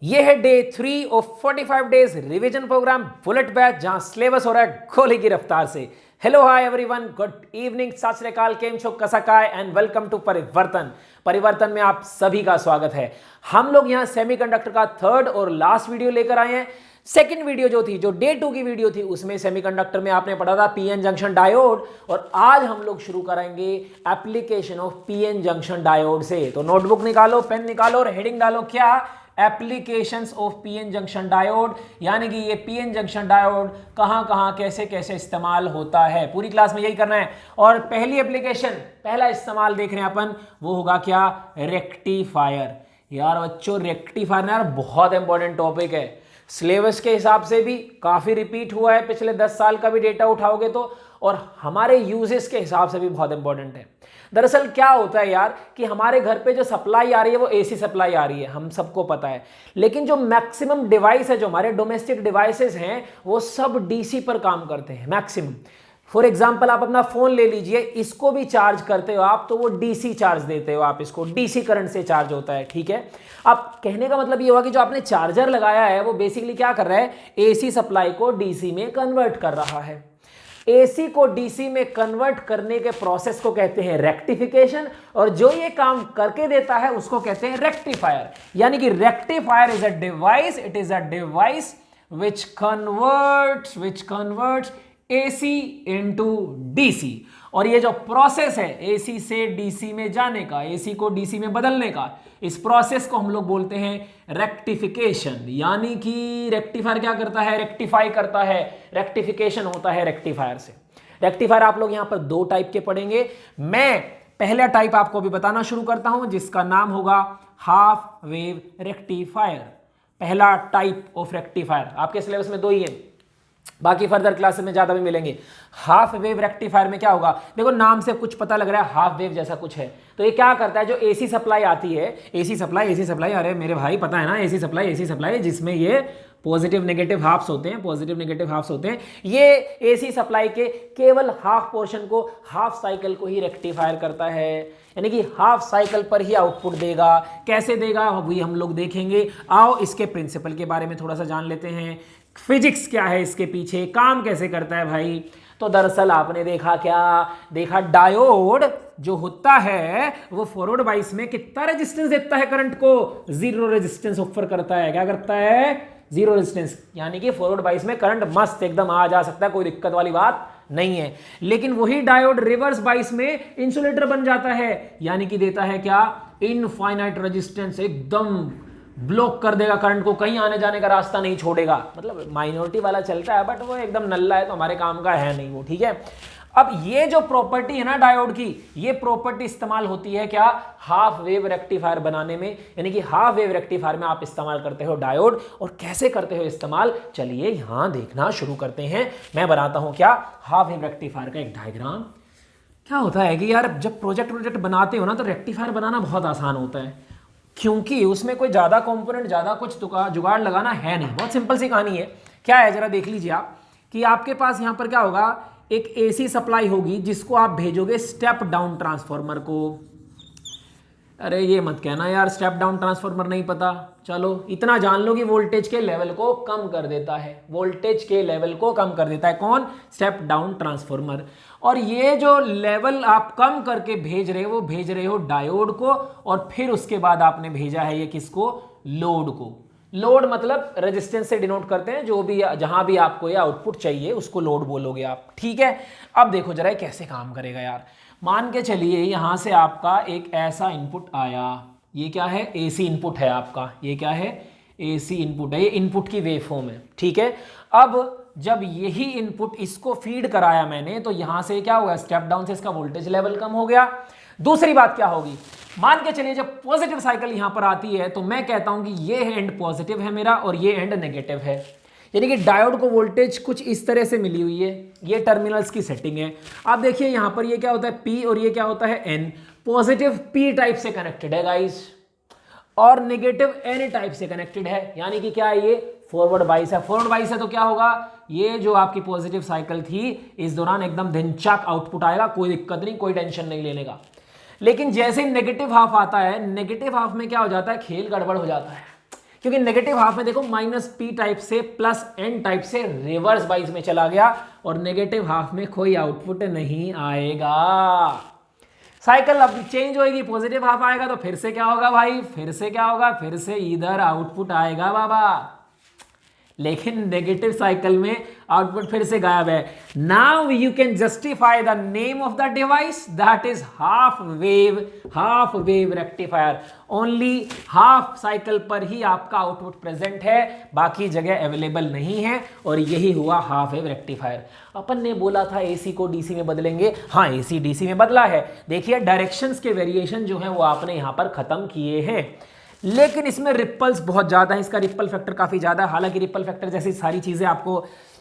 ये है day 3 of 45 days revision program bullet batch, जहां सिलेबस हो रहा है गोली की रफ्तार से। Hello hi everyone, good evening, Sat Shri अकाल, केम छो, कसकाय एंड वेलकम टू परिवर्तन में आप सभी का स्वागत है। हम लोग यहाँ सेमीकंडक्टर का थर्ड और लास्ट वीडियो लेकर आए हैं। सेकंड वीडियो जो थी, जो डे 2 की वीडियो थी, उसमें सेमीकंडक्टर में आपने पढ़ा था पीएन जंक्शन डायोड, और आज हम लोग शुरू करेंगे application of PN junction diode से। तो नोटबुक निकालो, पेन निकालो और हेडिंग डालो, क्या applications of PN junction diode, यानी कि ये पीएन जंक्शन डायोड कहां कहां कैसे कैसे इस्तेमाल होता है। पूरी क्लास में यही करना है। और पहली एप्लीकेशन, पहला इस्तेमाल देख रहे हैं अपन, वो होगा क्या? रेक्टिफायर। यार बच्चों, रेक्टिफायर ना यार बहुत इंपॉर्टेंट टॉपिक है। सिलेबस के हिसाब से भी काफी रिपीट हुआ है, पिछले 10 साल का भी डेटा उठाओगे तो, और हमारे यूजेस के हिसाब से भी बहुत इंपॉर्टेंट है। दरअसल क्या होता है यार कि हमारे घर पे जो सप्लाई आ रही है वो एसी सप्लाई आ रही है, हम सबको पता है। लेकिन जो मैक्सिमम डिवाइस है, जो हमारे डोमेस्टिक डिवाइसेस हैं, वो सब डीसी पर काम करते हैं मैक्सिमम। फॉर एग्जाम्पल आप अपना फोन ले लीजिए, इसको भी चार्ज करते हो आप तो वो डीसी चार्ज देते हो आप, इसको डीसी करंट से चार्ज होता है, ठीक है। अब कहने का मतलब ये हुआ कि जो आपने चार्जर लगाया है वो बेसिकली क्या कर रहा है? एसी सप्लाई को डीसी में कन्वर्ट कर रहा है। एसी को डीसी में कन्वर्ट करने के प्रोसेस को कहते हैं रेक्टिफिकेशन, और जो ये काम करके देता है उसको कहते हैं रेक्टिफायर। यानी कि rectifier is a device, it is a device which converts AC into DC. और ये जो प्रोसेस है एसी से डीसी में जाने का, एसी को डीसी में बदलने का, इस प्रोसेस को हम लोग बोलते हैं रेक्टिफिकेशन। यानी कि रेक्टिफायर क्या करता है? रेक्टिफाई करता है। रेक्टिफिकेशन होता है रेक्टिफायर से। रेक्टिफायर आप लोग यहां पर दो टाइप के पढ़ेंगे। मैं पहला टाइप आपको भी बताना शुरू करता हूं, जिसका नाम होगा हाफ वेव रेक्टिफायर। पहला टाइप ऑफ रेक्टिफायर, आपके सिलेबस में दो ही है, बाकी फर्दर क्लासेस में ज्यादा भी मिलेंगे। हाफ वेव रेक्टिफायर में क्या होगा? देखो नाम से कुछ पता लग रहा है हाफ वेव जैसा कुछ है, तो ये क्या करता है? जो एसी सप्लाई आती है, एसी सप्लाई, अरे मेरे भाई पता है ना, एसी सप्लाई जिसमें ये पॉजिटिव नेगेटिव हाफ्स होते हैं, ये एसी सप्लाई के केवल हाफ पोर्शन को, हाफ साइकिल को ही रेक्टिफायर करता है। यानी कि हाफ साइकिल पर ही आउटपुट देगा। कैसे देगा वही हम लोग देखेंगे। आओ इसके प्रिंसिपल के बारे में थोड़ा सा जान लेते हैं। फिजिक्स क्या है इसके पीछे, काम कैसे करता है भाई। तो दरअसल आपने देखा डायोड जो होता है वो फॉरवर्ड बाइस में कितना रेजिस्टेंस देता है करंट को? जीरो रेजिस्टेंस ऑफर करता है। क्या करता है? Zero resistance. यानी कि फॉरवर्ड बाइस में करंट मस्त एकदम आ जा सकता है, कोई दिक्कत वाली बात नहीं है। लेकिन वही डायोड रिवर्स बाइस में इंसुलेटर बन जाता है, यानी कि देता है क्या? इनफाइनाइट रेजिस्टेंस, एकदम ब्लॉक कर देगा करंट को, कहीं आने जाने का रास्ता नहीं छोड़ेगा। मतलब माइनॉरिटी वाला चलता है, बट वो एकदम नल्ला है तो हमारे काम का है नहीं वो, ठीक है। अब ये जो प्रॉपर्टी है ना डायोड की, ये प्रॉपर्टी इस्तेमाल होती है क्या? हाफ वेव रेक्टिफायर बनाने में। यानी कि हाफ वेव रेक्टिफायर में आप इस्तेमाल करते हो डायोड। और कैसे करते हो इस्तेमाल, चलिए यहां देखना शुरू करते हैं। मैं बनाता हूं क्या? हाफ वेव रेक्टिफायर का एक डायग्राम। क्या होता है कि यार जब प्रोजेक्ट बनाते हो ना, तो रेक्टिफायर बनाना बहुत आसान होता है, क्योंकि उसमें कोई ज़्यादा कंपोनेंट, ज़्यादा कुछ जुगाड़ लगाना है नहीं। बहुत सिंपल सी कहानी है। क्या है जरा देख लीजिए आप, कि आपके पास यहाँ पर क्या होगा? एक एसी सप्लाई होगी जिसको आप भेजोगे स्टेप डाउन ट्रांसफार्मर को। अरे ये मत कहना यार स्टेप डाउन ट्रांसफार्मर नहीं पता। चलो इतना जान लो कि वोल्टेज के लेवल को कम कर देता है, वोल्टेज के लेवल को कम कर देता है कौन? Step down transformer. और ये जो लेवल आप कम करके भेज रहे हो, वो भेज रहे हो डायोड को, और फिर उसके बाद आपने भेजा है ये किसको? लोड को। लोड मतलब रेजिस्टेंस से डिनोट करते हैं, जो भी जहां भी आपको ये आउटपुट चाहिए उसको लोड बोलोगे आप, ठीक है। अब देखो जरा कैसे काम करेगा यार। मान के चलिए यहां से आपका एक ऐसा इनपुट आया, ये क्या है? एसी इनपुट है आपका। ये क्या है? एसी इनपुट है, ये इनपुट की वेवफॉर्म है, ठीक है। अब जब यही इनपुट इसको फीड कराया मैंने, तो यहां से क्या हुआ? स्टेप डाउन से इसका वोल्टेज लेवल कम हो गया। दूसरी बात क्या होगी? मान के चलिए जब पॉजिटिव साइकिल यहां पर आती है, तो मैं कहता हूं कि ये एंड पॉजिटिव है मेरा और ये एंड नेगेटिव है। यानी कि डायोड को वोल्टेज कुछ इस तरह से मिली हुई है, ये टर्मिनल्स की सेटिंग है। आप देखिए यहां पर ये क्या होता है? P, और ये क्या होता है? N। पॉजिटिव P टाइप से कनेक्टेड है गाइस, और नेगेटिव N टाइप से कनेक्टेड है। यानी कि क्या है? ये फॉरवर्ड बाइस है। फॉरवर्ड बाइस है तो क्या होगा? ये जो आपकी पॉजिटिव साइकिल थी, इस दौरान एकदम धिनचाक आउटपुट आएगा, कोई दिक्कत नहीं, कोई टेंशन नहीं लेने का। लेकिन जैसे ही नेगेटिव हाफ आता है, नेगेटिव हाफ में क्या हो जाता है? खेल गड़बड़ हो जाता है। क्योंकि नेगेटिव हाफ में देखो माइनस पी टाइप से प्लस एन टाइप से रिवर्स बाइस में चला गया और नेगेटिव हाफ में कोई आउटपुट नहीं आएगा। साइकिल अब चेंज होगी, पॉजिटिव हाफ आएगा तो फिर से क्या होगा भाई, फिर से क्या होगा, फिर से इधर आउटपुट आएगा बाबा। लेकिन नेगेटिव साइकिल में आउटपुट फिर से गायब है। Now you can justify the name of the device, that is half wave rectifier. Only half cycle पर ही आपका आउटपुट प्रेजेंट है, बाकी जगह अवेलेबल नहीं है, और यही हुआ हाफ वेव रेक्टिफायर। अपन ने बोला था एसी को डीसी में बदलेंगे, हाँ एसी डीसी में बदला है। देखिए डायरेक्शंस के वेरिएशन जो है वो आपने यहां पर खत्म किए हैं, लेकिन इसमें रिपल्स बहुत ज़्यादा है, इसका रिपल फैक्टर काफ़ी ज़्यादा है। हालांकि रिपल फैक्टर जैसी सारी चीज़ें आपको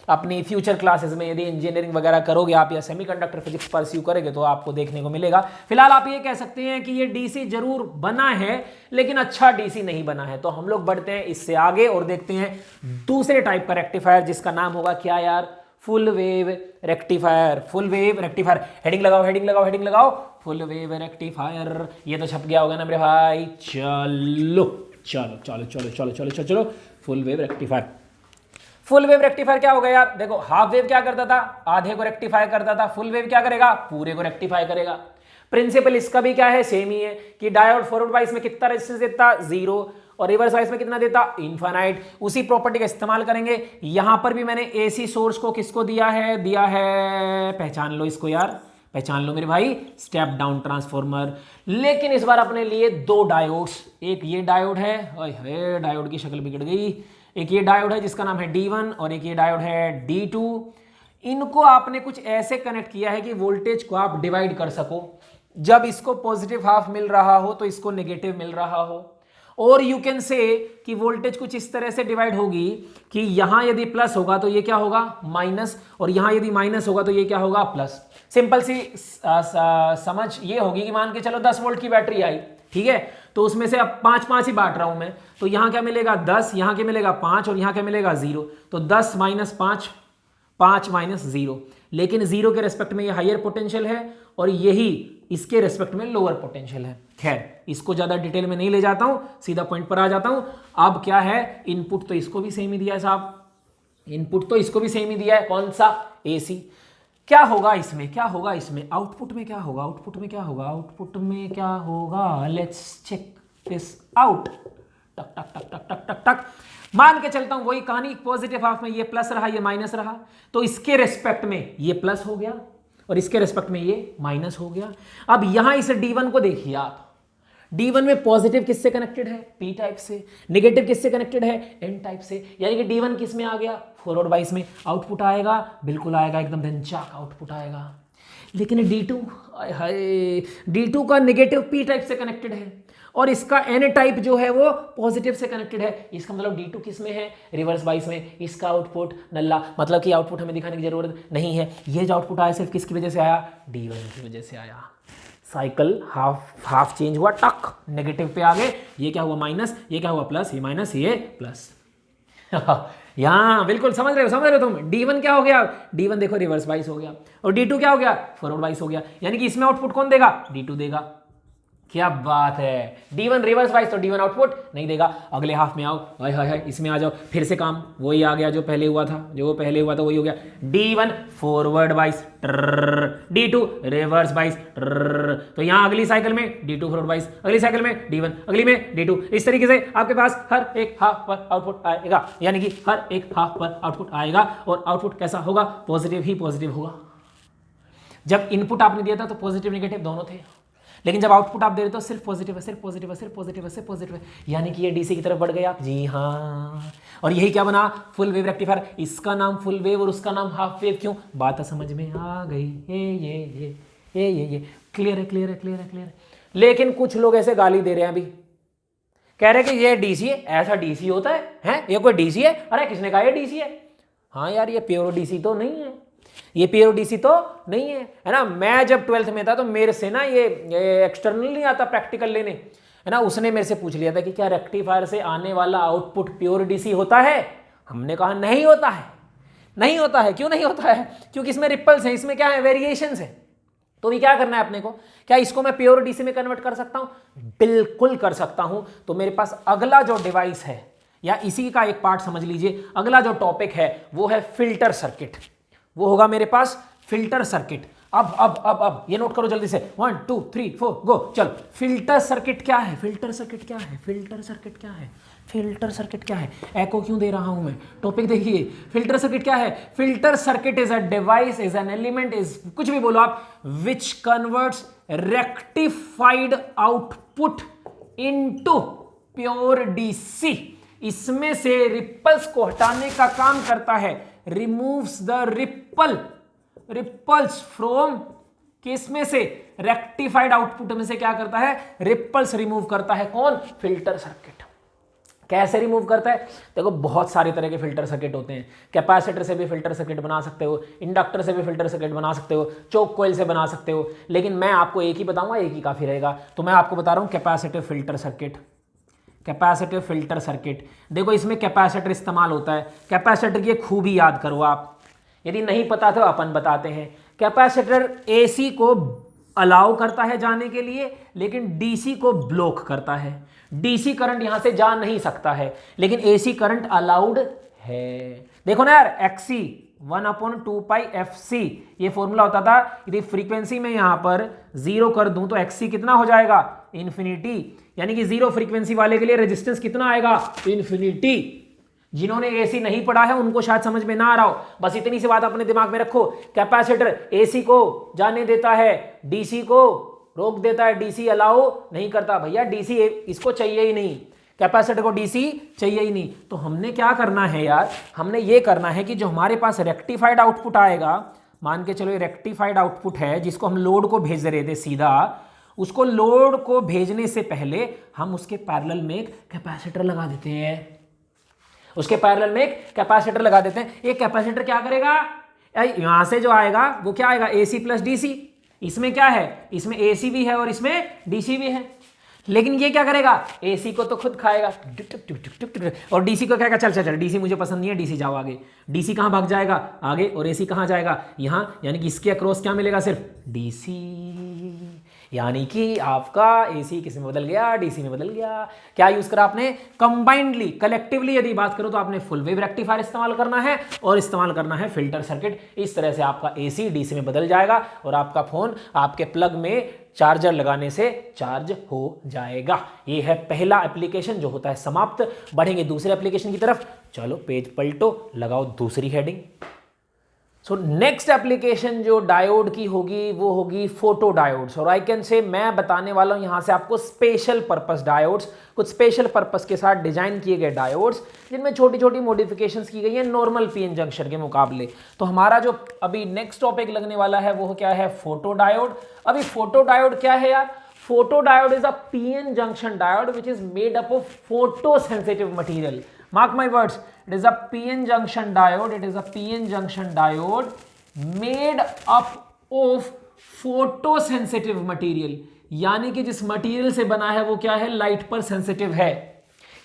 अपनी फ्यूचर क्लासेस में यदि इंजीनियरिंग वगैरह करोगे आप या सेमीकंडक्टर फिजिक्स परस्यू करेंगे तो आपको देखने को मिलेगा। फिलहाल आप ये कह सकते हैं कि ये डीसी जरूर बना है, लेकिन अच्छा डीसी नहीं बना है। तो हम लोग बढ़ते हैं इससे आगे और देखते हैं दूसरे टाइप का रेक्टिफायर, जिसका नाम होगा क्या यार, full wave rectifier. Full wave rectifier, heading लगाओ हेडिंग लगाओ हेडिंग लगाओ, फुल वेव रेक्टिफायर। ये तो छप गया होगा ना मेरे भाई। चलो चलो चलो चलो चलो चलो चलो चलो, full wave rectifier. Full wave rectifier क्या होगा यार, देखो हाफ वेव क्या करता था, आधे को रेक्टिफाई करता था। फुल वेव क्या करेगा, पूरे को रेक्टिफाई करेगा। प्रिंसिपल इसका भी क्या है, सेम ही है कि डायोड फॉरवर्ड वाइस में कितना रेजिस्टेंस देता, 0, और रिवर्स वाइस में कितना देता, इनफाइनाइट। उसी प्रॉपर्टी का इस्तेमाल करेंगे। यहां पर भी मैंने एसी सोर्स को किसको दिया है, पहचान लो इसको यार, पहचान लो मेरे भाई, स्टेप डाउन ट्रांसफॉर्मर। लेकिन इस बार अपने लिए 2 डायोड्स, एक ये डायोड है, ओए डायोड की शक्ल बिगड़ गई, एक ये डायोड है जिसका नाम है D1 और एक ये डायोड है D2। इनको आपने कुछ ऐसे कनेक्ट किया है कि वोल्टेज को आप डिवाइड कर सको। जब इसको पॉजिटिव हाफ मिल रहा हो तो इसको नेगेटिव मिल रहा हो, और यू कैन से कि वोल्टेज कुछ इस तरह से डिवाइड होगी कि यहां यदि प्लस होगा तो ये क्या होगा, माइनस, और यहां यदि माइनस होगा तो ये क्या होगा, प्लस। सिंपल सी समझ ये होगी कि मान के चलो 10 वोल्ट की बैटरी आई, ठीक है, तो उसमें से अब 5 ही बांट रहा हूं मैं, तो यहां क्या मिलेगा 10, यहां क्या मिलेगा 5 और यहां क्या मिलेगा 0। तो 10 - 5, 5 - 0। लेकिन 0 के रेस्पेक्ट में ये हायर पोटेंशियल है और यही इसके रेस्पेक्ट में लोअर पोटेंशियल है। खैर इसको ज्यादा डिटेल में नहीं ले जाता हूं, सीधा पॉइंट पर आ जाता हूं। अब क्या है, इनपुट तो इसको भी सेम ही दिया है साहब, इनपुट तो इसको भी सेम ही दिया है, कौन सा, एसी। क्या होगा इसमें, क्या होगा इसमें, आउटपुट में क्या होगा, आउटपुट में क्या होगा, आउटपुट में क्या होगा, लेट्स चेक दिस आउट। टक टक टक टक टक टक टक। मान के चलता हूं वही कहानी, पॉजिटिव हाफ में ये प्लस रहा ये माइनस रहा, तो इसके रेस्पेक्ट में ये प्लस हो गया और इसके रेस्पेक्ट में ये माइनस हो गया। अब यहां इस D1 को देखिए आप, D1 में पॉजिटिव किससे कनेक्टेड है, P टाइप से, नेगेटिव किससे कनेक्टेड है, N टाइप से। यानी कि D1 किस में आ गया, फॉरवर्ड वाइस में। आउटपुट आएगा, बिल्कुल आएगा, एकदम धनचाक आउटपुट आएगा। लेकिन D2 का नेगेटिव P टाइप से कनेक्टेड है और इसका N टाइप जो है वो पॉजिटिव से कनेक्टेड है। इसका मतलब D2 किस में है, रिवर्स बाइस में। इसका आउटपुट नल्ला, मतलब कि आउटपुट हमें दिखाने की जरूरत नहीं है। ये जो आउटपुट आया सिर्फ किसकी वजह से आया, D1 की वजह से आया। साइकिल हाफ चेंज हुआ, टक नेगेटिव पे आ गए। ये क्या हुआ, माइनस, ये क्या हुआ, प्लस, ये माइनस, ये प्लस। यहां बिल्कुल समझ रहे हो तुम। D1 क्या हो गया, D1 देखो रिवर्स वाइस हो गया, और D2 क्या हो गया, फॉरवर्ड वाइस हो गया। यानी कि इसमें आउटपुट कौन देगा, D2 देगा। क्या बात है, D1 रिवर्स वाइस तो D1 आउटपुट नहीं देगा। अगले हाफ में आओ, हाय हाय हाय, इसमें आ जाओ, फिर से काम वही आ गया जो पहले हुआ था, वही हो गया। D1 forward bias, D2 reverse bias. तो यहां अगली साइकिल में D2 फॉरवर्ड वाइस, अगली साइकिल में D1, अगली में D2। इस तरीके से आपके पास हर एक हाफ पर आउटपुट आएगा, यानी कि हर एक हाफ पर आउटपुट आएगा। और आउटपुट कैसा होगा, पॉजिटिव ही पॉजिटिव होगा। जब इनपुट आपने दिया था तो पॉजिटिव नेगेटिव दोनों थे, लेकिन जब आउटपुट आप दे रहे हो तो सिर्फ पॉजिटिव है, सिर्फ पॉजिटिव है, सिर्फ पॉजिटिव है, सिर्फ पॉजिटिव है। यानी कि ये डीसी की तरफ बढ़ गए आप, जी हाँ। और यही क्या बना, फुल वेव रेक्टिफायर। इसका नाम फुल वेव और उसका नाम हाफ वेव, क्यों, बात समझ में आ गई। ये क्लियर है, क्लियर है, क्लियर है, क्लियर है। लेकिन कुछ लोग ऐसे गाली दे रहे हैं अभी, कह रहे हैं कि ये डीसी है, ऐसा डीसी होता है, ये कोई डीसी है, अरे किसने कहा ये डीसी है। हाँ यार, ये प्योर डीसी तो नहीं है, ये प्योर डीसी तो नहीं है ना। मैं जब 12th में था तो मेरे से ना ये एक्सटर्नल नहीं आता प्रैक्टिकल लेने, है ना, उसने मेरे से पूछ लिया था कि क्या रेक्टिफायर से आने वाला आउटपुट प्योर डीसी होता है। हमने कहा नहीं होता है, नहीं होता है। क्यों नहीं होता है, क्योंकि इसमें रिपल्स हैं, इसमें क्या है, वेरिएशंस है। तो भी क्या करना है अपने को, क्या इसको मैं प्योर डीसी में कन्वर्ट कर सकता हूं, बिल्कुल कर सकता हूं। तो मेरे पास अगला जो डिवाइस है या इसी का एक पार्ट समझ लीजिए। अगला जो टॉपिक है वो है फिल्टर सर्किट, वो होगा मेरे पास फिल्टर सर्किट। अब ये नोट करो जल्दी से, 1 2 3 4 गो, चल। फिल्टर सर्किट क्या है? फिल्टर सर्किट क्या है? फिल्टर सर्किट क्या है? फिल्टर सर्किट क्या है? एको क्यों दे रहा हूं मैं? टॉपिक देखिए, फिल्टर सर्किट क्या है? Filter circuit is a device, is an element, is कुछ भी बोलो आप, which converts rectified output into pure DC. इसमें से रिपल्स को हटाने का काम करता है, रिमूव्स द रिपल्स फ्रॉम, किस में से? रेक्टिफाइड आउटपुट में से क्या करता है? रिपल्स रिमूव करता है। कौन? Filter circuit. कैसे रिमूव करता है? देखो बहुत सारे तरह के फिल्टर सर्किट होते हैं। कैपेसिटर से भी फिल्टर सर्किट बना सकते हो, इंडक्टर से भी फिल्टर सर्किट बना सकते हो, चोक कॉइल से बना सकते हो, लेकिन मैं आपको एक ही बताऊंगा, एक ही काफी रहेगा। तो मैं आपको बता रहा हूं capacitive filter circuit. Capacitive filter circuit, देखो इसमें कैपेसिटर इस्तेमाल होता है। कैपेसिटर की खूबी याद करो आप, यदि नहीं पता तो अपन बताते हैं। कैपेसिटर एसी को अलाउ करता है जाने के लिए, लेकिन डीसी को ब्लॉक करता है। डीसी करंट यहां से जा नहीं सकता है, लेकिन एसी करंट अलाउड है। देखो ना यार, एक्सी 1/2πfc ये फॉर्मूला होता था। यदि फ्रीक्वेंसी में यहां पर 0 कर दूं तो एक्सी कितना हो जाएगा? इन्फिनिटी। यानी कि 0 फ्रीक्वेंसी वाले के लिए रेजिस्टेंस कितना आएगा? इन्फिनिटी। जिन्होंने एसी नहीं पढ़ा है उनको शायद समझ में ना आ रहा हो, बस इतनी सी बात अपने दिमाग में रखो। कैपेसिटर एसी को जाने देता है, डीसी को रोक देता है, डीसी अलाउ नहीं करता। भैया डीसी इसको चाहिए ही नहीं, कैपेसिटर को डीसी चाहिए ही नहीं। तो हमने क्या करना है यार? हमने ये करना है कि जो हमारे पास रेक्टिफाइड आउटपुट आएगा, मान के चलो ये रेक्टिफाइड आउटपुट है जिसको हम लोड को भेज रहे थे सीधा, उसको लोड को भेजने से पहले हम उसके पैरेलल में एक कैपेसिटर लगा देते हैं। उसके पैरेलल में एक कैपेसिटर लगा देते हैं। एक कैपेसिटर क्या करेगा? यहां से जो आएगा वो क्या आएगा? AC plus DC. इसमें क्या है? इसमें एसी भी है और इसमें डीसी भी है, लेकिन ये क्या करेगा? एसी को तो खुद खाएगा और डीसी को कहेगा चल चल चल, डीसी मुझे पसंद नहीं है, डीसी जाओ आगे। डीसी कहां भाग जाएगा? आगे। और एसी कहां जाएगा? यहां। यानी कि इसके अक्रॉस क्या मिलेगा? सिर्फ डीसी। यानी कि आपका एसी किस में बदल गया? डीसी में बदल गया। क्या यूज करा आपने? कंबाइंडली, कलेक्टिवली यदि बात करो तो आपने फुल वेव रेक्टिफायर इस्तेमाल करना है और इस्तेमाल करना है फिल्टर सर्किट। इस तरह से आपका एसी डीसी में बदल जाएगा और आपका फोन आपके प्लग में चार्जर लगाने से चार्ज हो जाएगा। ये है पहला एप्लीकेशन जो होता है समाप्त। बढ़ेंगे दूसरे एप्लीकेशन की तरफ। चलो पेज पलटो, लगाओ दूसरी हेडिंग। सो नेक्स्ट एप्लीकेशन जो डायोड की होगी वो होगी फोटो डायोड्स। और आई कैन से मैं बताने वाला हूं यहां से आपको स्पेशल पर्पस डायोड्स, कुछ स्पेशल पर्पस के साथ डिजाइन किए गए डायोड्स जिनमें छोटी छोटी मॉडिफिकेशंस की गई है नॉर्मल पीएन जंक्शन के मुकाबले। तो हमारा जो अभी नेक्स्ट टॉपिक लगने वाला है वो क्या है? Photo diode. अभी फोटो डायोड क्या है यार? Photo diode is a PN junction diode which is made up of photo sensitive material. Mark my words, it is a PN junction diode. It is a PN junction diode made up of photosensitive material. यानी कि जिस material से बना है वो क्या है? Light पर सेंसिटिव है।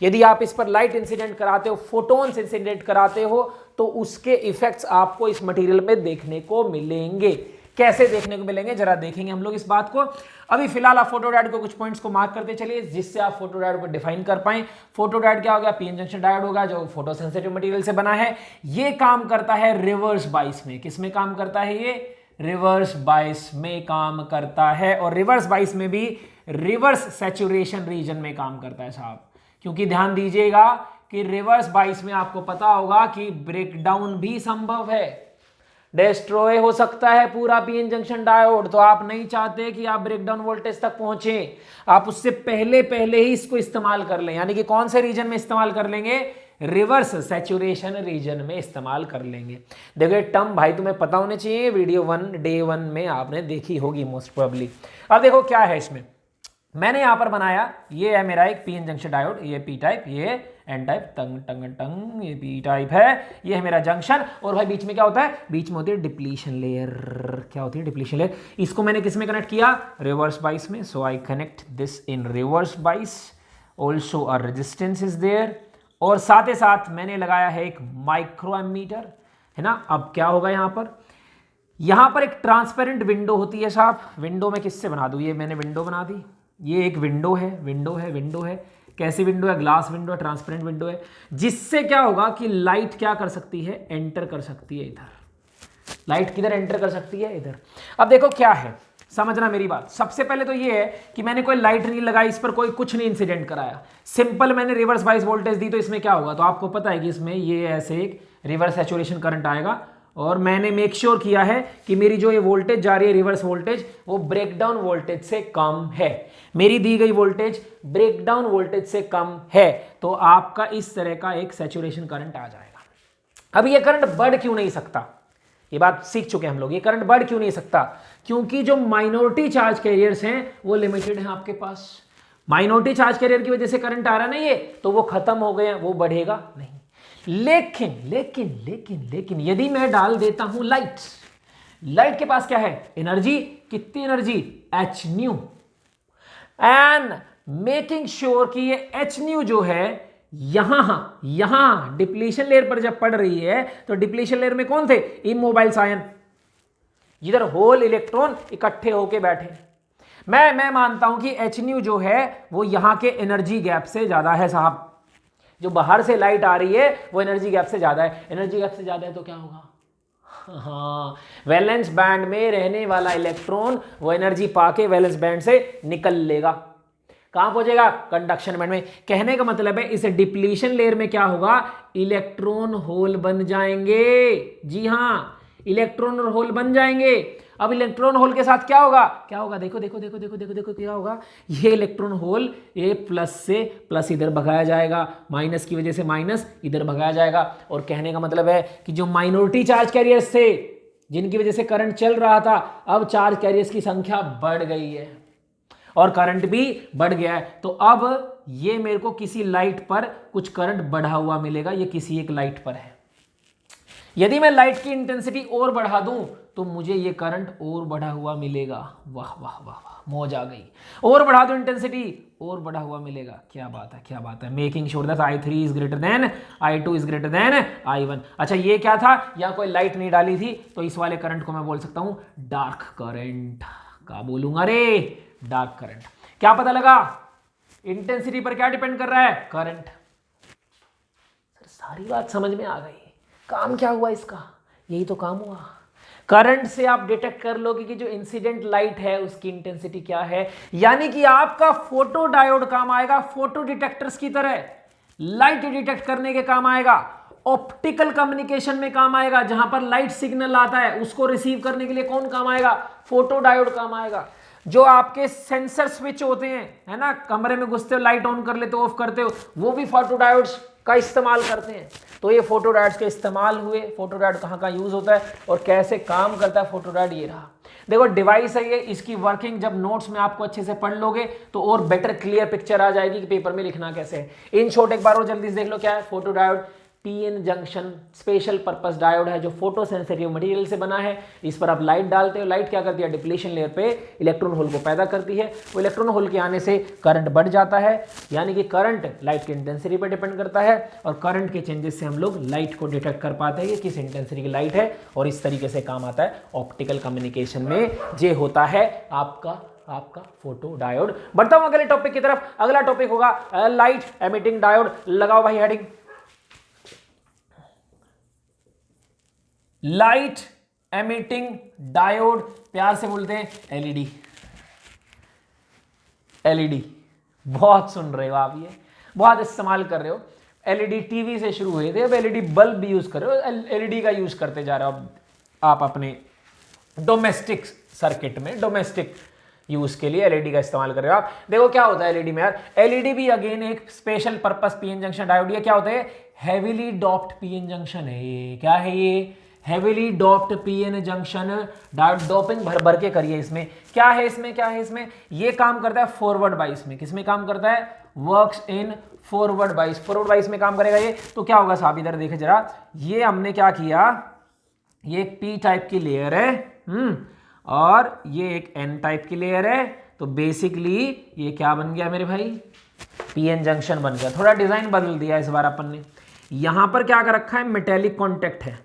यदि आप इस पर लाइट इंसिडेंट कराते हो, फोटोन्स इंसिडेंट कराते हो, तो उसके इफेक्ट्स आपको इस मटेरियल में देखने को मिलेंगे। कैसे देखने को मिलेंगे जरा देखेंगे हम लोग इस बात को। अभी फिलहाल आप फोटो डायोड को कुछ पॉइंट्स को मार्क करते चलिए जिससे आप फोटो डायोड को डिफाइन कर पाएं। फोटो डायोड क्या होगा? पीएन जंक्शन डायोड होगा जो फोटो सेंसिटिव मटेरियल से बना है। ये काम करता है रिवर्स बाइस में। किस में काम करता है ये? रिवर्स बाइस में काम करता है। और रिवर्स बाइस में भी रिवर्स सैचुरेशन रीजन में काम करता है साहब। क्योंकि ध्यान दीजिएगा कि रिवर्स बाइस में आपको पता होगा कि ब्रेकडाउन भी संभव है, डिस्ट्रॉय हो सकता है पूरा पीएन जंक्शन डायोड। तो आप नहीं चाहते कि आप ब्रेकडाउन वोल्टेज तक पहुंचे, आप उससे पहले ही इसको इस्तेमाल कर लें। यानी कि कौन से रीजन में इस्तेमाल कर लेंगे? रिवर्स सैचुरेशन रीजन में इस्तेमाल कर लेंगे। देखो टर्म भाई तुम्हें पता होने चाहिए, वीडियो 1 डे 1 में आपने देखी होगी मोस्ट प्रोबेबली। अब देखो क्या है इसमें, मैंने यहां पर बनाया, ये है मेरा एक पीएन जंक्शन डायोड, ये पी टाइप, ये एन टाइप, टंग टंग टंग, ये पी टाइप है, ये है मेरा जंक्शन। और भाई बीच में क्या होता है? बीच में होती है डिप्लीशन लेयर। क्या होती है? Depletion layer. इसको मैंने किस में कनेक्ट किया? रिवर्स बाइस में। So I connect this in reverse bias. Also a resistance is there. और साथ ही साथ मैंने लगाया है एक माइक्रो एमीटर, है ना। अब क्या होगा यहां पर एक ट्रांसपेरेंट विंडो होती है साहब। विंडो में किससे बना दूं? ये मैंने विंडो बना दी। ये एक विंडो है, विंडो है, विंडो है। कैसी विंडो है? ग्लास विंडो है, ट्रांसपेरेंट विंडो है, जिससे क्या होगा कि लाइट क्या कर सकती है? एंटर कर सकती है इधर। लाइट किधर एंटर कर सकती है? इधर। अब देखो क्या है, समझना मेरी बात। सबसे पहले तो ये है कि मैंने कोई लाइट नहीं लगाई, इस पर कोई कुछ नहीं इंसिडेंट कराया, सिंपल मैंने रिवर्स बाइस वोल्टेज दी, तो इसमें क्या होगा? तो आपको पता है कि इसमें ये ऐसे एक रिवर्स सैचुरेशन करंट आएगा, और मैंने मेक श्योर किया है कि मेरी जो ये वोल्टेज जा रही है रिवर्स वोल्टेज, वो ब्रेकडाउन वोल्टेज से कम है। मेरी दी गई वोल्टेज ब्रेकडाउन वोल्टेज से कम है, तो आपका इस तरह का एक सैचुरेशन करंट आ जाएगा। अब ये करंट बढ़ क्यों नहीं सकता? ये बात सीख चुके हैं हम लोग। ये करंट बढ़ क्यों नहीं सकता? क्योंकि जो माइनॉरिटी चार्ज कैरियर्स हैं वो लिमिटेड हैं आपके पास। माइनॉरिटी चार्ज कैरियर की वजह से करंट आ रहा नहीं है, तो वो खत्म हो गए हैं, वो बढ़ेगा नहीं। लेकिन लेकिन लेकिन लेकिन यदि मैं डाल देता हूं लाइट, लाइट के पास क्या है? एनर्जी। कितनी energy? H new. And making sure कि ये एच न्यू जो है यहां डिप्लीशन लेयर पर जब पड़ रही है, तो डिप्लीशन लेयर में कौन थे? इमोबाइल आयन, जिधर होल इलेक्ट्रॉन इकट्ठे होके बैठे। मैं मानता हूं कि एच न्यू जो है वो यहां के एनर्जी गैप से ज्यादा है साहब। जो बाहर से लाइट आ रही है वो एनर्जी गैप से ज्यादा है। एनर्जी गैप से ज्यादा है तो क्या होगा? हाँ, वैलेंस बैंड में रहने वाला इलेक्ट्रॉन वो एनर्जी पाके वैलेंस बैंड से निकल लेगा। कहां पहुंचेगा? कंडक्शन बैंड में। कहने का मतलब है इस डिप्लीशन लेयर में क्या होगा? इलेक्ट्रॉन होल बन जाएंगे। जी हां, इलेक्ट्रॉन और होल बन जाएंगे। अब इलेक्ट्रॉन होल के साथ क्या होगा? क्या होगा? देखो देखो देखो देखो देखो देखो क्या होगा? ये इलेक्ट्रॉन होल ए प्लस से प्लस इधर भगाया जाएगा, माइनस की वजह से माइनस इधर भगाया जाएगा। और कहने का मतलब है कि जो माइनॉरिटी चार्ज कैरियर्स थे, जिनकी वजह से करंट चल रहा था, अब चार्ज कैरियर्स की संख्या बढ़ गई है और करंट भी बढ़ गया है। तो अब ये मेरे को किसी लाइट पर कुछ करंट बढ़ा हुआ मिलेगा, ये किसी एक लाइट पर है। यदि मैं लाइट की इंटेंसिटी और बढ़ा दूं तो मुझे ये करंट और बढ़ा हुआ मिलेगा। वाह वाह वाह वाह, मौज आ गई। और बढ़ा दो इंटेंसिटी, और बढ़ा हुआ मिलेगा। क्या बात है, क्या बात है। Making sure that I3 is greater than I2 is greater than I1। अच्छा, ये क्या था? यहाँ कोई लाइट नहीं डाली थी, तो इस वाले करंट को मैं बोल सकता हूं डार्क करंट। क्या बोलूंगा रे? Dark current. क्या पता लगा? इंटेंसिटी पर क्या डिपेंड कर रहा है? करंट। सारी बात समझ में आ गई। काम क्या हुआ इसका? यही तो काम हुआ। करंट से आप डिटेक्ट कर लोगे कि जो इंसिडेंट लाइट है उसकी इंटेंसिटी क्या है। यानी कि आपका फोटो डायोड काम आएगा फोटो डिटेक्टर्स की तरह, लाइट डिटेक्ट करने के काम आएगा। ऑप्टिकल कम्युनिकेशन में काम आएगा, जहां पर लाइट सिग्नल आता है उसको रिसीव करने के लिए कौन काम आएगा? फोटो डायोड काम आएगा। जो आपके सेंसर स्विच होते हैं, है ना, कमरे में घुसते हो लाइट ऑन कर लेते हो, ऑफ करते हो, वो भी फोटो डायोड्स का इस्तेमाल करते हैं। तो ये फोटो डायोड्स के इस्तेमाल हुए। फोटो डायोड कहाँ कहाँ यूज होता है और कैसे काम करता है फोटो डायोड, ये रहा। देखो डिवाइस है ये, इसकी वर्किंग जब नोट्स में आपको अच्छे से पढ़ लोगे तो और बेटर क्लियर पिक्चर आ जाएगी कि पेपर में लिखना कैसे है। इन शॉर्ट एक बार और जल्दी से देख लो क्या है। Photo diode PN junction special purpose diode है जो फोटो सेंसिटिव मटेरियल से बना है। इस पर आप लाइट डालते हो, लाइट क्या करती है? डिप्लीशन लेयर पे इलेक्ट्रॉन होल को पैदा करती है। वो इलेक्ट्रॉन होल के आने से करंट बढ़ जाता है, यानी कि करंट लाइट की इंटेंसिटी पर डिपेंड करता है, और करंट के चेंजेस से हम लोग लाइट को डिटेक्ट कर पाते हैं कि किस इंटेंसिटी की लाइट है। और इस तरीके से काम आता है ऑप्टिकल कम्युनिकेशन में, जे होता है आपका फोटो डायोड। बढ़ता हूं अगले टॉपिक की तरफ। अगला टॉपिक होगा लाइट एमिटिंग डायोड। लगाओ भाई हेडिंग, लाइट एमिटिंग डायोड, प्यार से बोलते हैं एलईडी। एलईडी बहुत सुन रहे हो आप, ये बहुत इस्तेमाल कर रहे हो। एलईडी टीवी से शुरू हुए थे, अब एलईडी बल्ब भी यूज कर रहे हो। एलईडी का यूज करते जा रहे हो अब आप अपने डोमेस्टिक सर्किट में, डोमेस्टिक यूज के लिए एलईडी का इस्तेमाल कर रहे हो आप। देखो क्या होता है एलईडी में यार। एलईडी भी अगेन एक special purpose PN junction diode. ये क्या होता है? हेवीली डॉप्ड पीएन जंक्शन है। क्या है ये? Heavily doped PN junction diode. Doping भर भर के करिए इसमें। क्या है इसमें? क्या है इसमें? ये काम करता है फॉरवर्ड बाइस में। किसमें काम करता है? वर्क्स इन फॉरवर्ड बाइस। फॉरवर्ड बाइस में काम करेगा ये। तो क्या होगा साहब, इधर देखे जरा। ये हमने क्या किया, ये एक पी टाइप की लेयर है और ये एक एन टाइप की लेयर है। तो बेसिकली ये क्या बन गया मेरे भाई? पीएन जंक्शन बन गया। थोड़ा डिजाइन बदल दिया इस बार अपन ने। यहां पर क्या कर रखा है? मेटेलिक कॉन्टेक्ट है।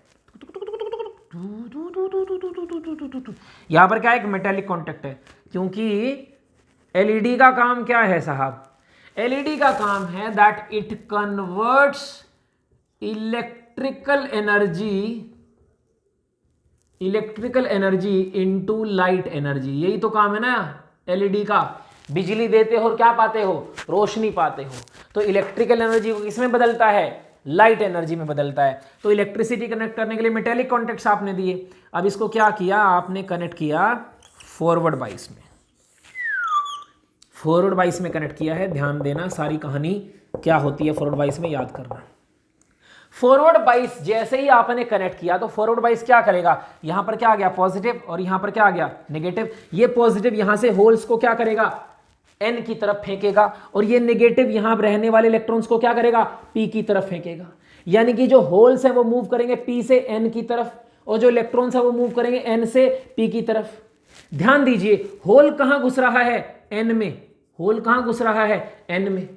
यहां पर क्या है? एक मेटेलिक कॉन्टेक्ट है, क्योंकि एलईडी का काम क्या है साहब? एलईडी का काम है that it converts electrical energy into light energy. यही तो काम है ना एलईडी का। बिजली देते हो और क्या पाते हो? रोशनी पाते हो। तो इलेक्ट्रिकल एनर्जी को किसमें बदलता है? लाइट एनर्जी में बदलता है। तो इलेक्ट्रिसिटी कनेक्ट करने के लिए मेटेलिक कॉन्टेक्ट्स आपने दिए। अब इसको क्या किया आपने? कनेक्ट किया फॉरवर्ड बाइस में। फॉरवर्ड बाइस में कनेक्ट किया है। ध्यान देना, सारी कहानी क्या होती है फॉरवर्ड बाइस में याद करना। फॉरवर्ड बाइस जैसे ही आपने कनेक्ट किया तो फॉरवर्ड बाइस क्या करेगा? यहां पर क्या आ गया? पॉजिटिव, और यहां पर क्या आ गया? नेगेटिव। ये पॉजिटिव यहां से होल्स को क्या करेगा? एन की तरफ फेंकेगा, और ये नेगेटिव यहां रहने वाले इलेक्ट्रॉन्स को क्या करेगा? पी की तरफ फेंकेगा। यानी कि जो होल्स है वो मूव करेंगे पी से एन की तरफ, और जो इलेक्ट्रॉन्स है वो मूव करेंगे एन से पी की तरफ। ध्यान दीजिए, होल कहां घुस रहा है? एन में। होल कहां घुस रहा है? एन में।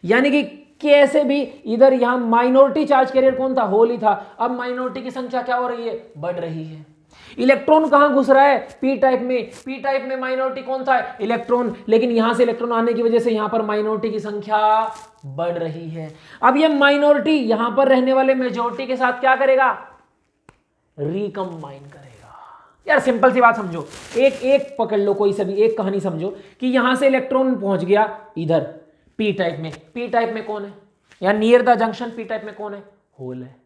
यानी कि कैसे भी इधर यहां माइनॉरिटी चार्ज कैरियर कौन था? होल ही था। अब माइनॉरिटी की संख्या क्या हो रही है? बढ़ रही है। इलेक्ट्रॉन कहां घुस रहा है? पी टाइप में। पी टाइप में माइनॉरिटी कौन था? इलेक्ट्रॉन। लेकिन यहां से इलेक्ट्रॉन आने की वजह से यहां पर माइनॉरिटी की संख्या बढ़ रही है। अब ये माइनॉरिटी यहां पर रहने वाले मेजॉरिटी के साथ क्या करेगा? रिकंबाइन करेगा। यार सिंपल सी बात समझो, एक पकड़ लो, कोई सभी एक कहानी समझो कि यहां से इलेक्ट्रॉन पहुंच गया इधर पी टाइप में। पी टाइप में कौन है? या near the junction P type में कौन है? होल है।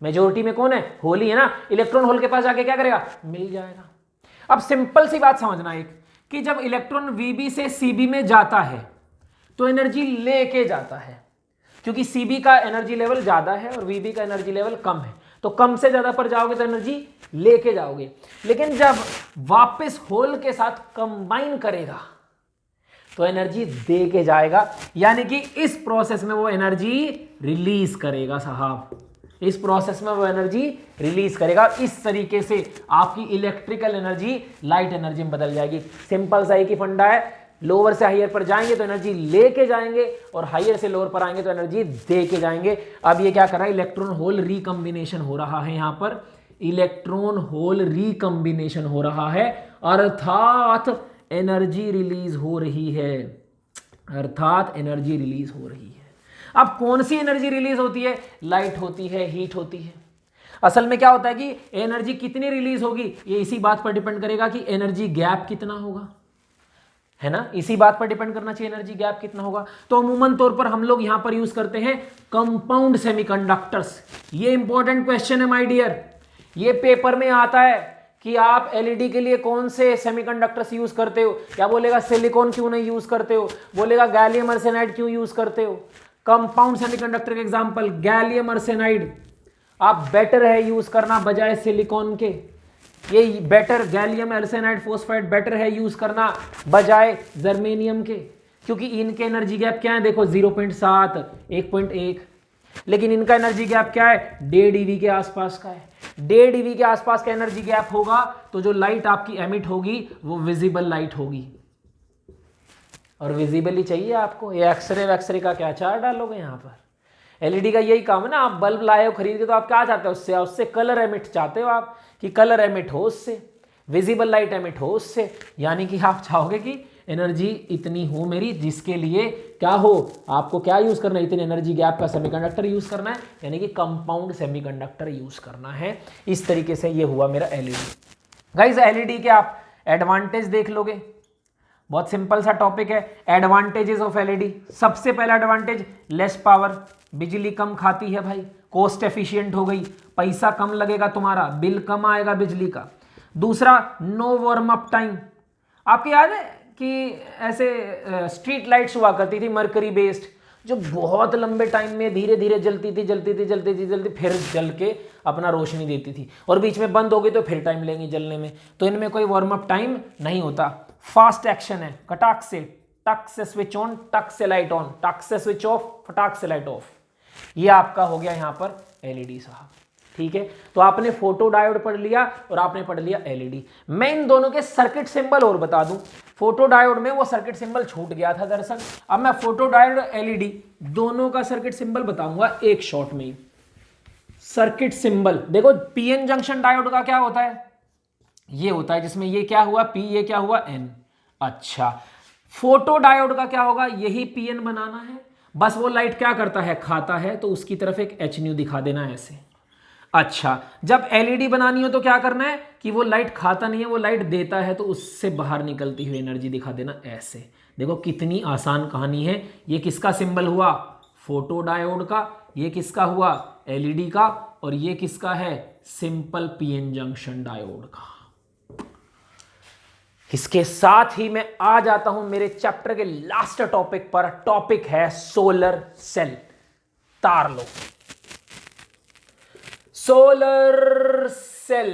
मेजोरिटी में कौन है? होल ही है ना। इलेक्ट्रॉन होल के पास जाके क्या करेगा? मिल जाएगा। अब सिंपल सी बात समझना एक, कि जब इलेक्ट्रॉन वीबी से सीबी में जाता है तो एनर्जी लेके जाता है, क्योंकि सीबी का एनर्जी लेवल ज्यादा है और वीबी का एनर्जी लेवल कम है। तो कम से ज्यादा पर जाओगे तो एनर्जी लेके जाओगे। लेकिन जब वापस होल के साथ कंबाइन करेगा तो एनर्जी दे के जाएगा। यानी कि इस प्रोसेस में वो एनर्जी रिलीज करेगा साहब। इस प्रोसेस में वो एनर्जी रिलीज करेगा। इस तरीके से आपकी इलेक्ट्रिकल एनर्जी लाइट एनर्जी में बदल जाएगी। सिंपल सा एक ही फंडा है, लोअर से हायर पर जाएंगे तो एनर्जी लेके जाएंगे, और हायर से लोअर पर आएंगे तो एनर्जी दे के जाएंगे। अब ये क्या कर रहा है? इलेक्ट्रॉन होल रिकम्बिनेशन हो रहा है। यहां पर इलेक्ट्रॉन होल रिकम्बिनेशन हो रहा है, अर्थात एनर्जी रिलीज हो रही है। अर्थात एनर्जी रिलीज हो रही है। अब कौन सी एनर्जी रिलीज होती है? लाइट होती है, हीट होती है। असल में क्या होता है कि एनर्जी कितनी रिलीज होगी ये इसी बात पर डिपेंड करेगा कि एनर्जी गैप कितना होगा, है ना। इसी बात पर डिपेंड करना चाहिए एनर्जी गैप कितना होगा। तो अमूमन तौर पर हम लोग यहां पर यूज करते हैं कंपाउंड सेमीकंडक्टर्स। ये इंपॉर्टेंट क्वेश्चन है माय डियर, ये पेपर में आता है कि आप एलईडी के लिए कौन से सेमीकंडक्टर्स यूज करते हो। क्या बोलेगा? सिलिकॉन क्यों नहीं यूज करते हो? बोलेगा गैलियम आर्सेनाइड क्यों यूज करते हो? कंपाउंड सेमीकंडक्टर के एग्जांपल गैलियम आर्सेनाइड आप बेटर है यूज करना बजाय सिलिकॉन के। ये better, gallium arsenide phosphide better है यूज करना बजाय जर्मेनियम के, क्योंकि इनके एनर्जी गैप क्या है? देखो 0.7, 1.1, लेकिन इनका एनर्जी गैप क्या है? 1.5 dV के आसपास का है। 1.5 dV के आसपास का एनर्जी गैप होगा तो जो लाइट आपकी एमिट होगी वो विजिबल लाइट होगी, और विजिबल ही चाहिए आपको। ये एक्सरे वैक्सरे का क्या चार डालोगे यहाँ पर? एलईडी का यही काम है ना। आप बल्ब लाए हो खरीद के तो आप क्या चाहते हो? उससे कलर एमिट चाहते हो आप, कि कलर एमिट हो उससे, विजिबल लाइट एमिट हो उससे। यानी कि आप चाहोगे कि एनर्जी इतनी हो मेरी, जिसके लिए क्या हो? आपको क्या यूज करना है? इतनी एनर्जी गैप का सेमीकंडक्टर यूज करना है, यानी कि कंपाउंड सेमीकंडक्टर यूज करना है। इस तरीके से ये हुआ मेरा एलईडी। गाइस एलईडी के आप एडवांटेज देख लोगे, बहुत सिंपल सा टॉपिक है। Advantages of LED. सबसे पहला एडवांटेज लेस पावर, बिजली कम खाती है भाई, कॉस्ट एफिशिएंट हो गई, पैसा कम लगेगा तुम्हारा, बिल कम आएगा बिजली का। दूसरा नो वार्म अप टाइम। आपको याद है कि ऐसे स्ट्रीट लाइट्स हुआ करती थी मरकरी बेस्ड, जो बहुत लंबे टाइम में धीरे धीरे जलती थी, फिर जल के अपना रोशनी देती थी, और बीच में बंद हो गई तो फिर टाइम लेंगी जलने में। तो इनमें कोई वार्म अप टाइम नहीं होता, फास्ट एक्शन है, कटाक से, टक से स्विच ऑन, टक से लाइट ऑन, टक से स्विच ऑफ, फटाक से लाइट ऑफ। ये आपका हो गया यहाँ पर एलईडी साहब। ठीक है, तो आपने फोटो डायोड पढ़ लिया और आपने पढ़ लिया एलईडी। मैं इन दोनों के सर्किट सिंबल और बता दूं। फोटो डायोड में वो सर्किट सिंबल छूट गया था दरअसल। अब मैं फोटो डायोड और एलईडी दोनों का सर्किट सिंबल बताऊंगा एक शॉट में। सर्किट सिंबल देखो, पीएन जंक्शन डायोड का क्या होता है? ये होता है जिसमें ये क्या हुआ? पी, ये क्या हुआ? एन। अच्छा, फोटो डायोड का क्या होगा, यही पीएन बनाना है, बस वो लाइट क्या करता है, खाता है, तो उसकी तरफ एक एच न्यू दिखा देना है ऐसे। अच्छा, जब एलईडी बनानी हो तो क्या करना है कि वो लाइट खाता नहीं है, वो लाइट देता है, तो उससे बाहर निकलती हुई एनर्जी दिखा देना ऐसे। देखो कितनी आसान कहानी है। ये किसका सिंबल हुआ, फोटो डायोड का, ये किसका हुआ, एलईडी का, और ये किसका है, सिंपल पीएन जंक्शन डायोड का। इसके साथ ही मैं आ जाता हूं मेरे चैप्टर के लास्ट टॉपिक पर। टॉपिक है सोलर सेल। तार लो, सोलर सेल,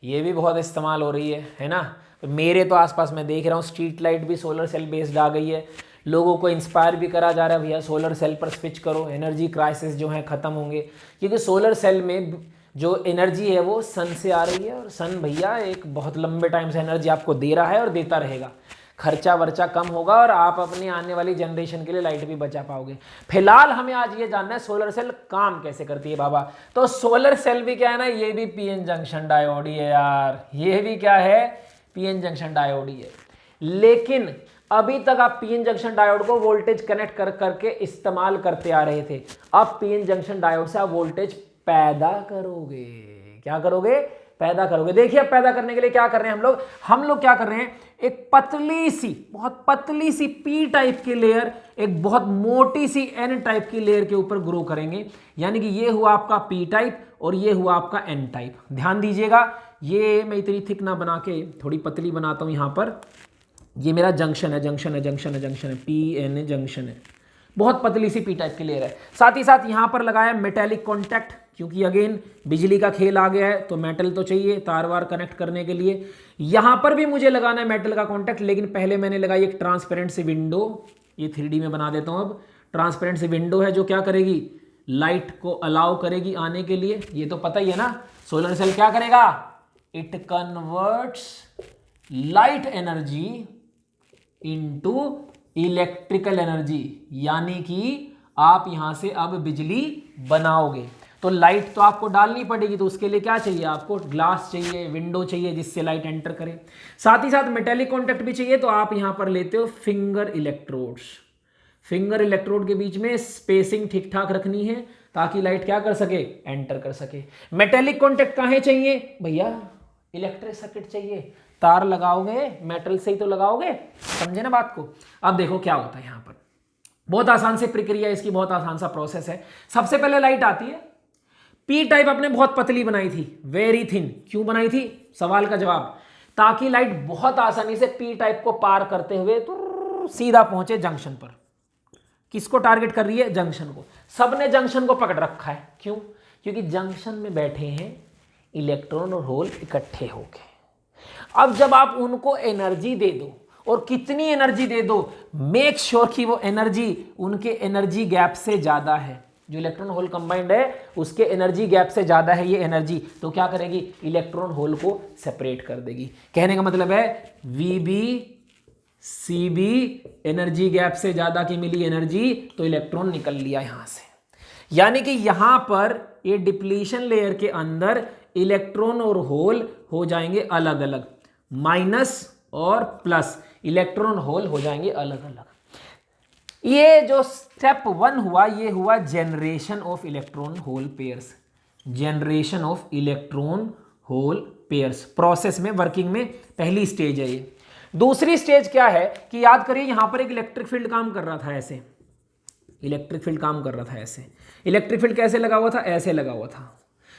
ये भी बहुत इस्तेमाल हो रही है ना। मेरे तो आसपास मैं देख रहा हूँ स्ट्रीट लाइट भी सोलर सेल बेस्ड आ गई है। लोगों को इंस्पायर भी करा जा रहा है, भैया सोलर सेल पर स्विच करो, एनर्जी क्राइसिस जो है ख़त्म होंगे। क्योंकि सोलर सेल में जो एनर्जी है वो सन से आ रही है, और सन भैया एक बहुत लंबे टाइम से एनर्जी आपको दे रहा है और देता रहेगा। खर्चा वर्चा कम होगा और आप अपनी आने वाली जनरेशन के लिए लाइट भी बचा पाओगे। फिलहाल हमें आज ये जानना है सोलर सेल काम कैसे करती है बाबा। तो सोलर सेल भी क्या है ना, ये भी पीएन जंक्शन डायोड ही है यार, ये भी क्या है, पीएन जंक्शन डायोड ही है। लेकिन अभी तक आप पीएन जंक्शन डायोड को वोल्टेज कनेक्ट कर करके इस्तेमाल करते आ रहे थे। अब पीएन जंक्शन डायोड से आप वोल्टेज पैदा करोगे। क्या करोगे, पैदा करोगे। देखिए अब पैदा करने के लिए क्या कर रहे हैं हम लोग क्या कर रहे हैं, एक पतली सी, बहुत पतली सी पी टाइप की लेयर एक बहुत मोटी सी एन टाइप की लेयर के ऊपर ग्रो करेंगे। यानी कि ये हुआ आपका पी टाइप और ये हुआ आपका एन टाइप। ध्यान दीजिएगा, ये मैं इतनी थिक ना बना के थोड़ी पतली बनाता हूं। यहां पर ये मेरा जंक्शन है, जंक्शन है, जंक्शन है, जंक्शन है, पी एन जंक्शन है, बहुत पतली सी पी टाइप की लेयर है। साथ ही साथ यहां पर लगाया मेटेलिक कॉन्टैक्ट, क्योंकि अगेन बिजली का खेल आ गया है तो मेटल तो चाहिए तार वार कनेक्ट करने के लिए। यहां पर भी मुझे लगाना है मेटल का कॉन्टैक्ट, लेकिन पहले मैंने लगाई एक ट्रांसपेरेंट सी विंडो। ये 3D में बना देता हूं। अब ट्रांसपेरेंट सी विंडो है जो क्या करेगी, लाइट को अलाउ करेगी आने के लिए। ये तो पता ही है ना, सोलर सेल क्या करेगा, it converts light energy into electrical energy. यानी कि आप यहां से अब बिजली बनाओगे तो लाइट तो आपको डालनी पड़ेगी, तो उसके लिए क्या चाहिए, आपको ग्लास चाहिए, विंडो चाहिए जिससे लाइट एंटर करे। साथ ही साथ मेटेलिक कॉन्टैक्ट भी चाहिए, तो आप यहां पर लेते हो फिंगर इलेक्ट्रोड्स। फिंगर इलेक्ट्रोड के बीच में स्पेसिंग ठीक ठाक रखनी है ताकि लाइट क्या कर सके, एंटर कर सके। मेटेलिक कॉन्टैक्ट कहां चाहिए भैया, इलेक्ट्रिक सर्किट चाहिए। तार लगाओगे मेटल से ही तो लगाओगे, समझे ना बात को। अब देखो क्या होता है यहां पर, बहुत आसान से प्रक्रिया इसकी, बहुत आसान सा प्रोसेस है। सबसे पहले लाइट आती है, पी टाइप अपने बहुत पतली बनाई थी, वेरी थिन। क्यों बनाई थी, सवाल का जवाब, ताकि लाइट बहुत आसानी से पी टाइप को पार करते हुए तो सीधा पहुंचे जंक्शन पर। किसको टारगेट कर रही है, जंक्शन को। सबने जंक्शन को पकड़ रखा है, क्यों, क्योंकि जंक्शन में बैठे हैं इलेक्ट्रॉन और होल इकट्ठे होके। अब जब आप उनको एनर्जी दे दो, और कितनी एनर्जी दे दो, मेक श्योर कि वो एनर्जी उनके एनर्जी गैप से ज्यादा है। जो इलेक्ट्रॉन होल कंबाइंड है उसके एनर्जी गैप से ज्यादा है ये एनर्जी, तो क्या करेगी, इलेक्ट्रॉन होल को सेपरेट कर देगी। कहने का मतलब है वीबी सीबी एनर्जी गैप से ज्यादा की मिली एनर्जी, तो इलेक्ट्रॉन निकल लिया यहां से। यानी कि यहां पर ये डिप्लीशन लेयर के अंदर इलेक्ट्रॉन और होल हो जाएंगे अलग अलग, माइनस और प्लस इलेक्ट्रॉन होल हो जाएंगे अलग अलग। ये जो स्टेप 1 हुआ, ये हुआ generation of electron hole pairs. Generation of electron hole pairs process में, वर्किंग में पहली स्टेज है ये। दूसरी स्टेज क्या है कि याद करिए यहां पर एक इलेक्ट्रिक फील्ड काम कर रहा था ऐसे, इलेक्ट्रिक फील्ड काम कर रहा था ऐसे। इलेक्ट्रिक फील्ड कैसे लगा हुआ था, ऐसे लगा हुआ था।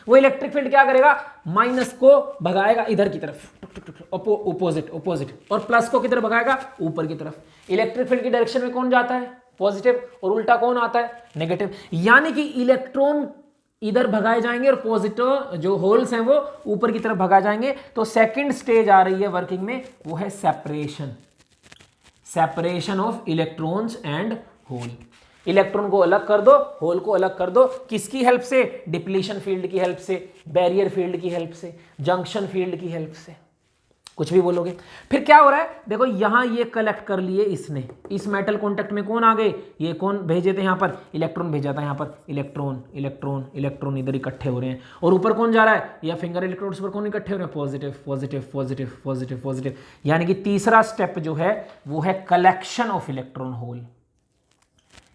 वो इलेक्ट्रिक फील्ड क्या करेगा, माइनस को भगाएगा इधर की तरफ, ऑपोजिट ऑपोजिट, और प्लस को किधर भगाएगा, ऊपर की तरफ। इलेक्ट्रिक फील्ड की डायरेक्शन में कौन जाता है, पॉजिटिव, और उल्टा कौन आता है, नेगेटिव। यानी कि इलेक्ट्रॉन इधर भगाए जाएंगे और पॉजिटिव जो होल्स हैं वो ऊपर की तरफ भगाए जाएंगे। तो सेकंड स्टेज आ रही है वर्किंग में, वो है separation, separation of electrons and hole. Electron को अलग कर दो, होल को अलग कर दो, किसकी हेल्प से, डिप्लीशन फील्ड की हेल्प से, बैरियर फील्ड की हेल्प से, जंक्शन फील्ड की हेल्प से। कुछ भी बोलोगे। फिर क्या हो रहा है, देखो यहां ये कलेक्ट कर लिए इसने, इस मेटल कॉन्टेक्ट में कौन आ गए, ये कौन भेजे थे, यहां पर इलेक्ट्रॉन भेजा था, यहां पर इलेक्ट्रॉन इलेक्ट्रॉन इलेक्ट्रॉन इधर इकट्ठे हो रहे हैं, और ऊपर कौन जा रहा है, या फिंगर इलेक्ट्रोड्स पर कौन इकट्ठे हो रहे हैं, positive positive positive positive positive. यानी कि तीसरा स्टेप जो है वो है collection of electron hole.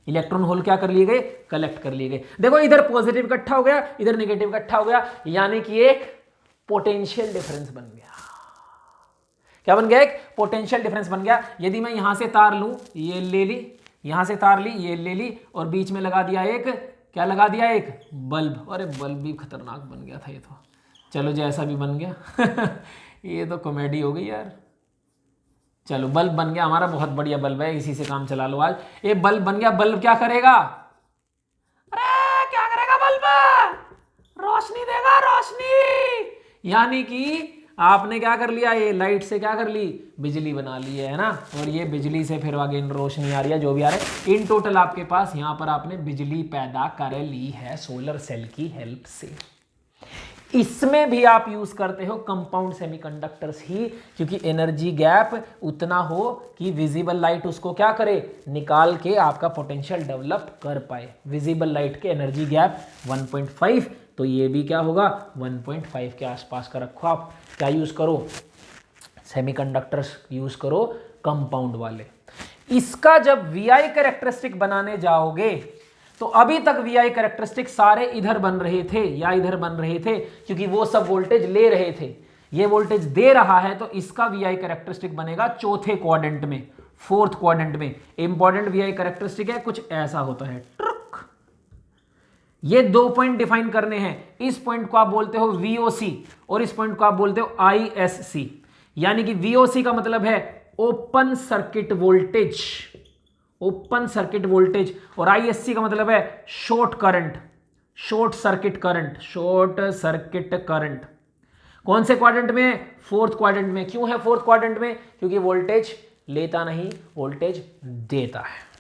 Electron hole क्या कर लिए गए, कलेक्ट कर लिए गए। देखो इधर पॉजिटिव इकट्ठा हो गया, इधर नेगेटिव इकट्ठा हो गया, यानी कि एक पोटेंशियल डिफरेंस बन गया। क्या बन गया, एक पोटेंशियल डिफरेंस बन गया। यदि मैं यहां से तार लूं, ये ले ली, यहां से तार ली, ये ले ली, और बीच में लगा दिया एक, क्या लगा दिया, एक बल्ब। अरे बल्ब भी खतरनाक बन गया था ये तो, चलो जैसा भी बन गया ये तो कॉमेडी हो गई यार। चलो बल्ब बन गया हमारा, बहुत बढ़िया बल्ब है, इसी से काम चला लो आज। ये बल्ब बन गया, बल्ब क्या करेगा, अरे क्या करेगा बल्ब, रोशनी देगा, रोशनी। यानी कि आपने क्या कर लिया, ये लाइट से क्या कर ली, बिजली बना ली है ना, और ये बिजली से फिर आगे रोशनी आ रही है, जो भी आ रहा है, इन टोटल आपके पास यहाँ पर आपने बिजली पैदा कर ली है सोलर सेल की हेल्प से। इसमें भी आप यूज करते हो कंपाउंड सेमीकंडक्टर्स ही, क्योंकि एनर्जी गैप उतना हो कि विजिबल लाइट उसको क्या करे, निकाल के आपका पोटेंशियल डेवलप कर पाए। विजिबल लाइट के एनर्जी गैप 1.5, तो ये भी क्या होगा 1.5 के आसपास का रखो। आप क्या यूज करो, सेमीकंडक्टर्स यूज करो कंपाउंड वाले। इसका जब वीआई कैरेक्टरिस्टिक बनाने जाओगे तो अभी तक वीआई कैरेक्टरिस्टिक सारे इधर बन रहे थे या इधर बन रहे थे, क्योंकि वो सब वोल्टेज ले रहे थे, ये वोल्टेज दे रहा है, तो इसका वीआई कैरेक्टरिस्टिक बनेगा चौथे क्वाड्रेंट में, फोर्थ क्वाड्रेंट में। इंपॉर्टेंट वीआई कैरेक्टरिस्टिक है, कुछ ऐसा होता है, ट्रुक। ये 2 पॉइंट डिफाइन करने हैं, इस पॉइंट को आप बोलते हो VOC और इस पॉइंट को आप बोलते हो ISC। यानी कि VOC का मतलब है open circuit voltage, open circuit voltage, और ISC का मतलब है short current, short circuit current, short circuit current. कौन से क्वाड्रेंट में, फोर्थ क्वाड्रेंट में। क्यों है फोर्थ क्वाड्रेंट में, क्योंकि वोल्टेज लेता नहीं, वोल्टेज देता है।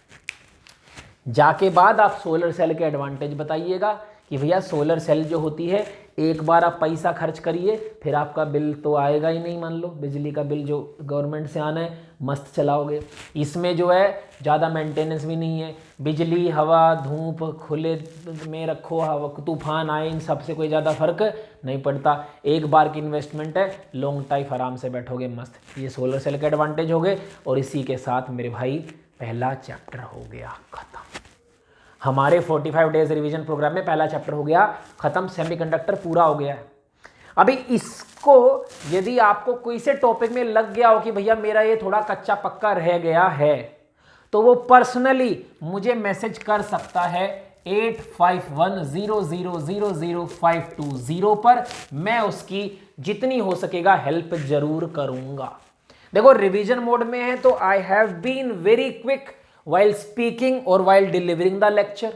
जाके बाद आप सोलर सेल के एडवांटेज बताइएगा कि भैया सोलर सेल जो होती है, एक बार आप पैसा खर्च करिए, फिर आपका बिल तो आएगा ही नहीं, मान लो बिजली का बिल जो गवर्नमेंट से आना है, मस्त चलाओगे। इसमें जो है ज़्यादा मेंटेनेंस भी नहीं है, बिजली हवा धूप खुले में रखो, हवा तूफान आए, इन सबसे कोई ज़्यादा फर्क नहीं पड़ता। एक बार की इन्वेस्टमेंट है, लॉन्ग टाइम आराम से बैठोगे मस्त। ये सोलर सेल के एडवांटेज हो गए, और इसी के साथ मेरे भाई पहला चैप्टर हो गया खत्म। हमारे 45 डेज रिवीजन प्रोग्राम में पहला चैप्टर हो गया खत्म, सेमीकंडक्टर पूरा हो गया है। अभी इसको यदि आपको कोई से टॉपिक में लग गया हो कि भैया मेरा ये थोड़ा कच्चा पक्का रह गया है, तो वो पर्सनली मुझे मैसेज कर सकता है 8510000520 पर। मैं उसकी जितनी हो सकेगा हेल्प जरूर करूंगा। देखो रिवीजन मोड में है, तो I have been very quick while speaking और while delivering the lecture,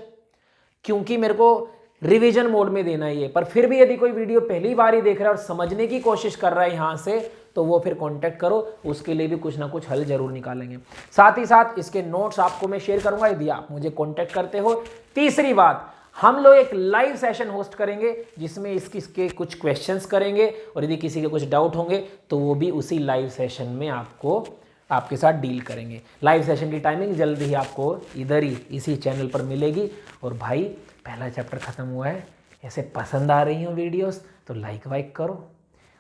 क्योंकि मेरे को रिवीजन मोड में देना ही है। पर फिर भी यदि कोई वीडियो पहली बार ही देख रहा है और समझने की कोशिश कर रहा है यहाँ से, तो वो फिर कांटेक्ट करो, उसके लिए भी कुछ ना कुछ हल जरूर निकालेंगे। साथ ही साथ इसके नोट्स आपको मैं शेयर करूंगा यदि आप मुझे कांटेक्ट करते हो। तीसरी बात, हम लोग एक लाइव सेशन होस्ट करेंगे जिसमें इसके कुछ क्वेश्चंस करेंगे, और यदि किसी के कुछ डाउट होंगे तो वो भी उसी लाइव सेशन में आपके साथ डील करेंगे। लाइव सेशन की टाइमिंग जल्दी ही आपको इधर ही इसी चैनल पर मिलेगी। और भाई पहला चैप्टर ख़त्म हुआ है, ऐसे पसंद आ रही हो वीडियोस तो लाइक वाइक करो,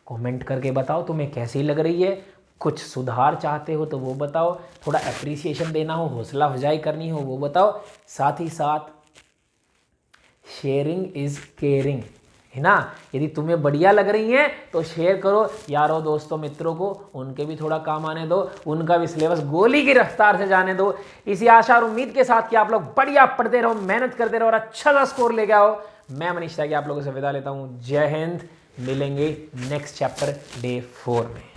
कमेंट करके बताओ तुम्हें कैसी लग रही है, कुछ सुधार चाहते हो तो वो बताओ, थोड़ा अप्रिसिएशन देना हो, हौसला अफजाई करनी हो वो बताओ। साथ ही साथ शेयरिंग इज़ केयरिंग, है ना। यदि तुम्हें बढ़िया लग रही हैं तो शेयर करो यारों दोस्तों मित्रों को, उनके भी थोड़ा काम आने दो, उनका भी सिलेबस गोली की रफ्तार से जाने दो। इसी आशा और उम्मीद के साथ कि आप लोग बढ़िया पढ़ते रहो, मेहनत करते रहो और अच्छा सा स्कोर लेके आओ। मैं मनीष त्यागी आप लोगों से विदा लेता हूँ। जय हिंद। मिलेंगे नेक्स्ट चैप्टर डे 4 में।